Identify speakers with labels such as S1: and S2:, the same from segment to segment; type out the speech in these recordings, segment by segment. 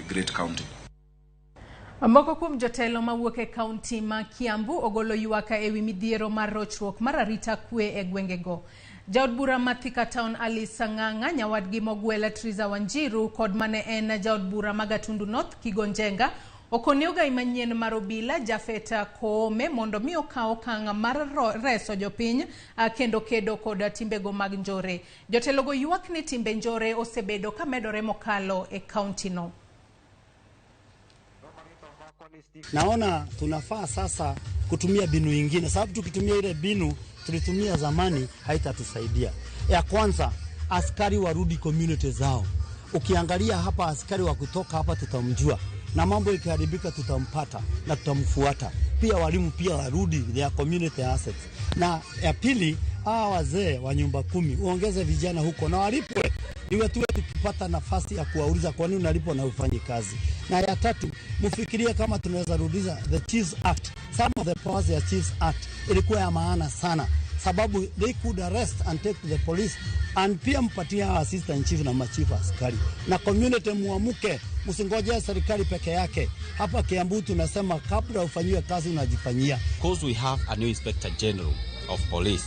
S1: great county.
S2: Moko kuom jotelo mawuok e kaunti ma Kiambu ogolo ywak ewii midhiero mar rochruok mar arita kwe e gwengego. Jaod bura ma Thika Town Alice Ng'ang'a, nyawadgi mogwela Triza Wanjiru kod mane en jaod bura ma Gatundu North Kigonjenga okoni ogai manyien mar obila Jafeta Koome mondo mi okaw okang' mar reso jopiny kendo kedo kod timbego mag njore. Jotelogo ywak ni timbe njore osebedo ka medore mokalo e kaunti no.
S3: Naona tunafaa sasa kutumia binu ingine, sababu tukitumia ile binu tulitumia zamani haitatusaidia. Ya kwanza, askari warudi community zao. Ukiangalia hapa askari wa kutoka hapa tutamjua, na mambo ikiharibika tutampata na tutamfuata. Pia walimu pia warudi their community assets. Na ya pili, wazee wa nyumba 10 uongeze vijana huko na walipwe. Iwe tuwe tukipata nafasi ya kuwauliza kwa nini unalipwa na ufanye kazi. Na ya tatu, mfikirie kama tunaweza rudisha the Chiefs Act. Some of the powers ya Chiefs Act ilikuwa ya maana sana, sababu they could arrest and take to the police, and pia mpatia assistant chief na machief askari. Na community muamuke, msingoje serikali peke yake. Hapa Kiambu tunasema kabla ufanyiwe kazi unajifanyia.
S4: Because we have a new Inspector General of Police,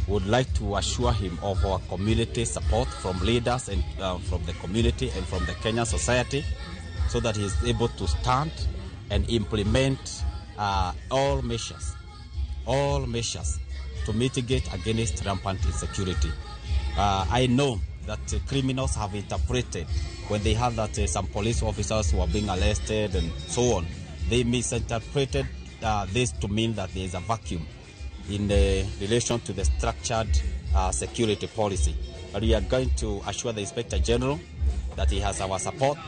S4: would like to assure him of our community support from leaders and from the community and from the Kenyan society, so that he is able to stand and implement all measures to mitigate against rampant insecurity. I know that criminals have interpreted when they have that some police officers who are being arrested and so on. They misinterpreted this to mean that there is a vacuum in relation to the structured security policy. But we are going to assure the Inspector General that he has our support.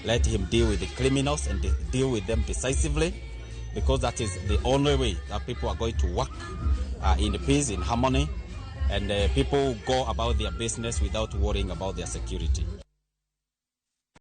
S4: Let him deal with the criminals and deal with them decisively, because that is the only way that people are going to work in peace, in harmony, and people go about their business without worrying about their security.